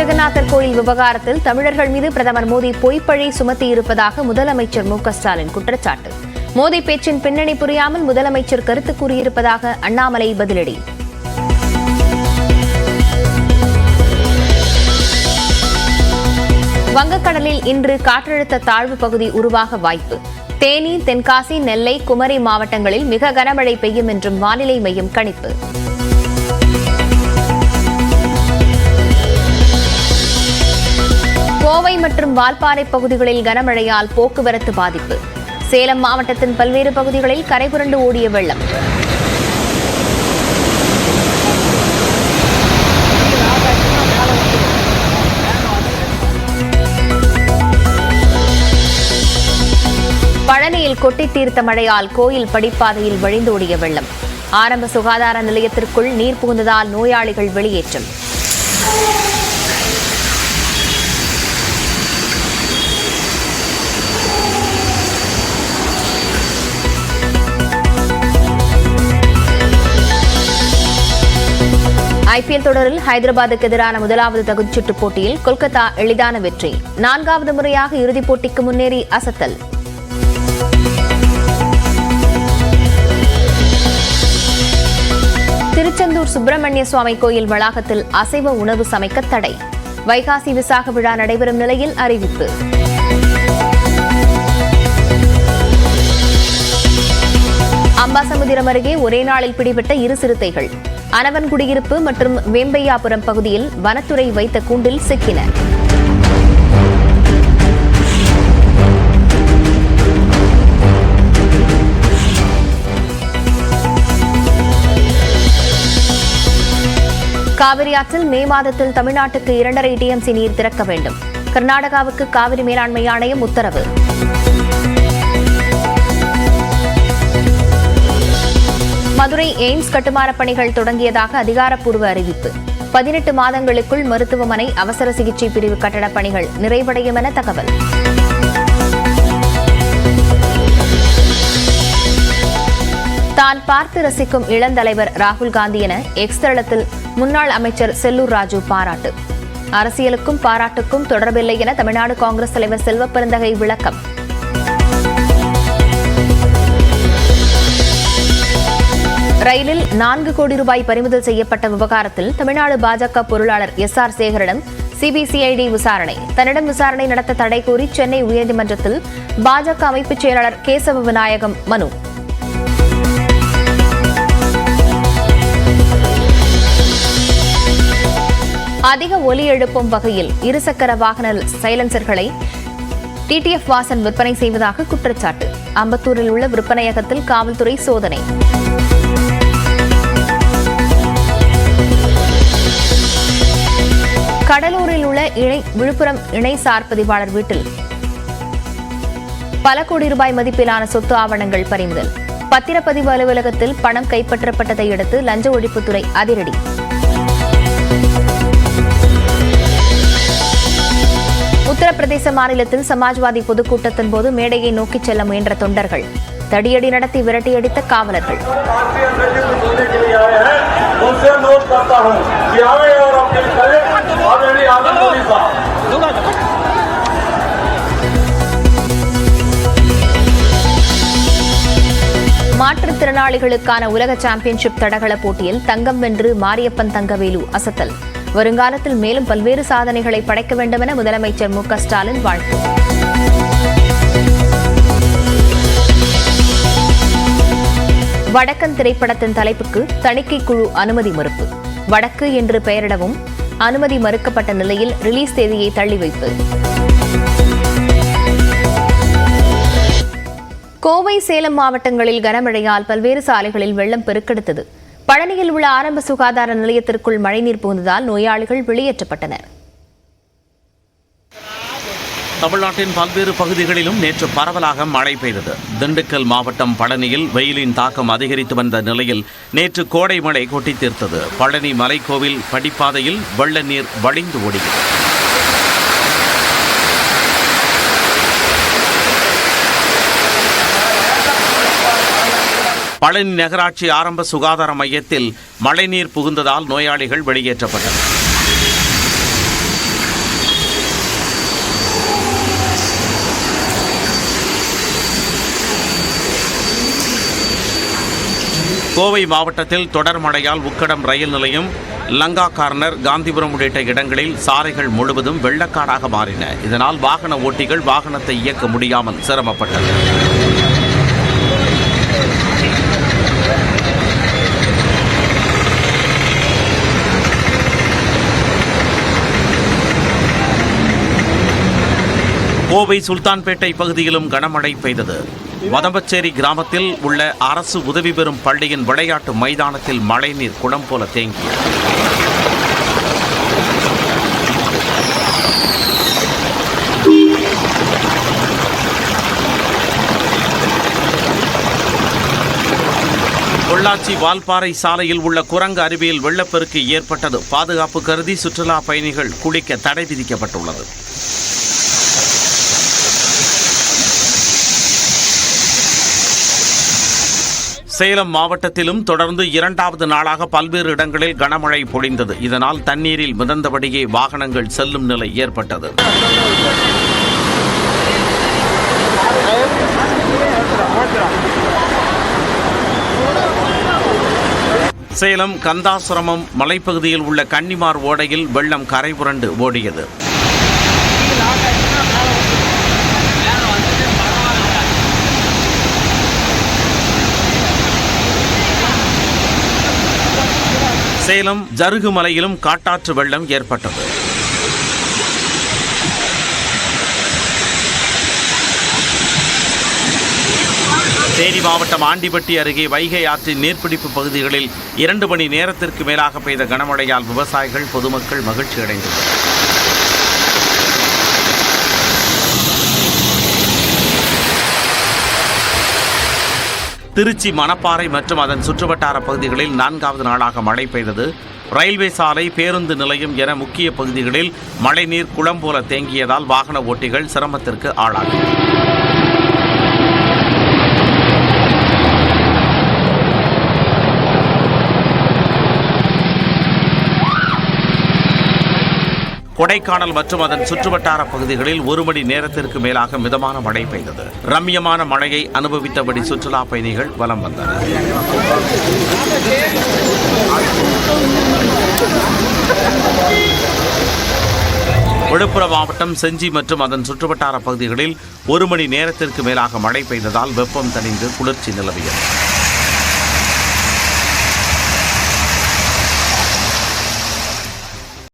ஜெகநாதர் கோயில் விவகாரத்தில் தமிழர்கள் மீது பிரதமர் மோடி பொய்ப்பழி சுமத்தியிருப்பதாக முதலமைச்சர் மு.க.ஸ்டாலின் குற்றச்சாட்டு. மோடி பேச்சின் பின்னணி புரியாமல் முதலமைச்சர் கருத்து கூறியிருப்பதாக அண்ணாமலை பதிலடி. வங்கக்கடலில் இன்று காற்றழுத்த தாழ்வு பகுதி உருவாக வாய்ப்பு. தேனி, தென்காசி, நெல்லை, குமரி மாவட்டங்களில் மிக கனமழை பெய்யும் என்றும் வானிலை மையம் கணிப்பு. கோவை மற்றும் வால்பாறை பகுதிகளில் கனமழையால் போக்குவரத்து பாதிப்பு. சேலம் மாவட்டத்தின் பல்வேறு பகுதிகளில் கரைபுரண்டு ஓடிய வெள்ளம். பழனியில் கொட்டி தீர்த்த மழையால் கோயில் படிப்பாதையில் வழிந்தோடிய வெள்ளம். ஆரம்ப சுகாதார நிலையத்திற்குள் நீர் புகுந்ததால் நோயாளிகள் வெளியேற்றம். ஐபிஎல் தொடரில் ஹைதராபாத்துக்கு எதிரான முதலாவது தகுதிச்சுற்றுப் போட்டியில் கொல்கத்தா எளிதான வெற்றி. 4வது முறையாக இறுதிப் போட்டிக்கு முன்னேறி அசத்தல். திருச்செந்தூர் சுப்பிரமணிய சுவாமி கோயில் வளாகத்தில் அசைவ உணவு சமைக்க தடை. வைகாசி விசாக விழா நடைபெறும் நிலையில் அறிவிப்பு. அம்பாசமுத்திரம் அருகே ஒரே நாளில் பிடிபட்ட 2 சிறுத்தைகள். அனவன் குடியிருப்பு மற்றும் வேம்பையாபுரம் பகுதியில் வனத்துறை வைத்த கூண்டில் சிக்கின. காவிரி ஆற்றில் மே மாதத்தில் தமிழ்நாட்டுக்கு 2.5 TMC நீர் திறக்க வேண்டும். கர்நாடகாவுக்கு காவிரி மேலாண்மை ஆணையம் உத்தரவு. மதுரை எய்ம்ஸ் கட்டுமானப் பணிகள் தொடங்கியதாக அதிகாரப்பூர்வ அறிவிப்பு. 18 மாதங்களுக்குள் மருத்துவமனை அவசர சிகிச்சை பிரிவு கட்டடப் பணிகள் நிறைவடையும் என தகவல். தான் பார்த்து ரசிக்கும் இளந்தலைவர் ராகுல் காந்தி என எக்ஸ் தளத்தில் முன்னாள் அமைச்சர் செல்லூர் ராஜு பாராட்டு. அரசியலுக்கும் பாராட்டுக்கும் தொடர்பில்லை என தமிழ்நாடு காங்கிரஸ் தலைவர் செல்வ பெருந்தகை விளக்கம். ரயிலில் 4 கோடி ரூபாய் பறிமுதல் செய்யப்பட்ட விவகாரத்தில் தமிழ்நாடு பாஜக பொருளாளர் SR சேகரிடம் சிபிசிஐடி விசாரணை. தன்னிடம் விசாரணை நடத்த தடை கோரி சென்னை உயர்நீதிமன்றத்தில் பாஜக அமைப்புச் செயலாளர் கேசவ விநாயகம் மனு. அதிக ஒலி எழுப்பும் வகையில் இருசக்கர வாகன சைலன்சர்களை TTF வாசன் விற்பனை செய்வதாக குற்றச்சாட்டு. அம்பத்தூரில் உள்ள விற்பனையகத்தில் காவல்துறை சோதனை. கடலூரில் உள்ள விழுப்புரம் இணை சார் பதிவாளர் வீட்டில் பல கோடி ரூபாய் மதிப்பிலான சொத்து ஆவணங்கள் பறிமுதல். பத்திரப்பதிவு அலுவலகத்தில் பணம் கைப்பற்றப்பட்டதை அடுத்து லஞ்ச ஒழிப்புத்துறை அதிரடி. உத்தரப்பிரதேச மாநிலத்தில் சமாஜ்வாதி பொதுக்கூட்டத்தின் போது மேடையை நோக்கிச் செல்ல முயன்ற தொண்டர்கள் தடியடி நடத்தி விரட்டியடித்த காவலர்கள். மாற்றுத்திறனாளிகளுக்கான உலக சாம்பியன்ஷிப் தடகள போட்டியில் தங்கம் வென்று மாரியப்பன் தங்கவேலு அசத்தல். வருங்காலத்தில் மேலும் பல்வேறு சாதனைகளை படைக்க வேண்டும் என முதலமைச்சர் மு.க.ஸ்டாலின் வாழ்த்து. வடக்கன் திரைப்படத்தின் தலைப்புக்கு தணிக்கை குழு அனுமதி மறுப்பு. வடக்கு என்று பெயரிடவும் அனுமதி மறுக்கப்பட்ட நிலையில் ரிலீஸ் தேதியை தள்ளி வைப்பு. கோவை, சேலம் மாவட்டங்களில் கனமழையால் பல்வேறு சாலைகளில் வெள்ளம் பெருக்கெடுத்தது. பழனியில் உள்ள ஆரம்ப சுகாதார நிலையத்திற்குள் மழைநீர் புகுந்ததால் நோயாளிகள் வெளியேற்றப்பட்டனர். தமிழ்நாட்டின் பல்வேறு பகுதிகளிலும் நேற்று பரவலாக மழை பெய்தது. திண்டுக்கல் மாவட்டம் பழனியில் வெயிலின் தாக்கம் அதிகரித்து வந்த நிலையில் நேற்று கோடை மழை கொட்டி தீர்த்தது. பழனி மலைக்கோவில் படிப்பாதையில் வெள்ள நீர் வழிந்து ஓடியது. பழனி நகராட்சி ஆரம்ப சுகாதார மையத்தில் மழைநீர் புகுந்ததால் நோயாளிகள் வெளியேற்றப்பட்டனர். கோவை மாவட்டத்தில் தொடர் மழையால் உக்கடம் ரயில் நிலையம், லங்கா கார்னர், காந்திபுரம் உள்ளிட்ட இடங்களில் சாலைகள் முழுவதும் வெள்ளக்காடாக மாறின. இதனால் வாகன ஓட்டிகள் வாகனத்தை இயக்க முடியாமல் சிரமப்பட்டனர். கோவை சுல்தான்பேட்டை பகுதியிலும் கனமழை பெய்தது. வதம்பச்சேரி கிராமத்தில் உள்ள அரசு உதவி பெறும் பள்ளியின் விளையாட்டு மைதானத்தில் மழைநீர் குளம் போல தேங்கியது. பொள்ளாச்சி வால்பாறை சாலையில் உள்ள குரங்கு அருவியில் வெள்ளப்பெருக்கு ஏற்பட்டது. பாதுகாப்பு கருதி சுற்றுலா பயணிகள் குளிக்க தடை விதிக்கப்பட்டுள்ளது. சேலம் மாவட்டத்திலும் தொடர்ந்து 2வது நாளாக பல்வேறு இடங்களில் கனமழை பொழிந்தது. இதனால் தண்ணீரில் மிதந்தபடியே வாகனங்கள் செல்லும் நிலை ஏற்பட்டது. சேலம் கந்தாசிரமம் மலைப்பகுதியில் உள்ள கன்னிமார் ஓடையில் வெள்ளம் கரை புரண்டு ஓடியது. சேலம் ஜருகு மலையிலும் காட்டாற்று வெள்ளம் ஏற்பட்டது. தேனி மாவட்டம் ஆண்டிப்பட்டி அருகே வைகை ஆற்றின் நீர்பிடிப்பு பகுதிகளில் 2 மணி நேரத்திற்கு மேலாக பெய்த கனமழையால் விவசாயிகள், பொதுமக்கள் மகிழ்ச்சி அடைந்தனர். திருச்சி, மணப்பாறை மற்றும் அதன் சுற்றுவட்டார பகுதிகளில் 4வது நாளாக மழை பெய்தது. ரயில்வே சாலை, பேருந்து நிலையம் என முக்கிய பகுதிகளில் மழைநீர் குளம் போல தேங்கியதால் வாகன ஓட்டிகள் சிரமத்திற்கு ஆளாகினர். கொடைக்கானல் மற்றும் அதன் சுற்றுவட்டார பகுதிகளில் 1 மணி நேரத்திற்கு மேலாக மிதமான மழை பெய்தது. ரம்மியமான மழையை அனுபவித்தபடி சுற்றுலா பயணிகள் வலம் வந்தனர். விழுப்புரம் மாவட்டம் செஞ்சி மற்றும் அதன் சுற்றுவட்டார பகுதிகளில் 1 மணி நேரத்திற்கு மேலாக மழை பெய்ததால் வெப்பம் தணிந்து குளிர்ச்சி நிலவியது.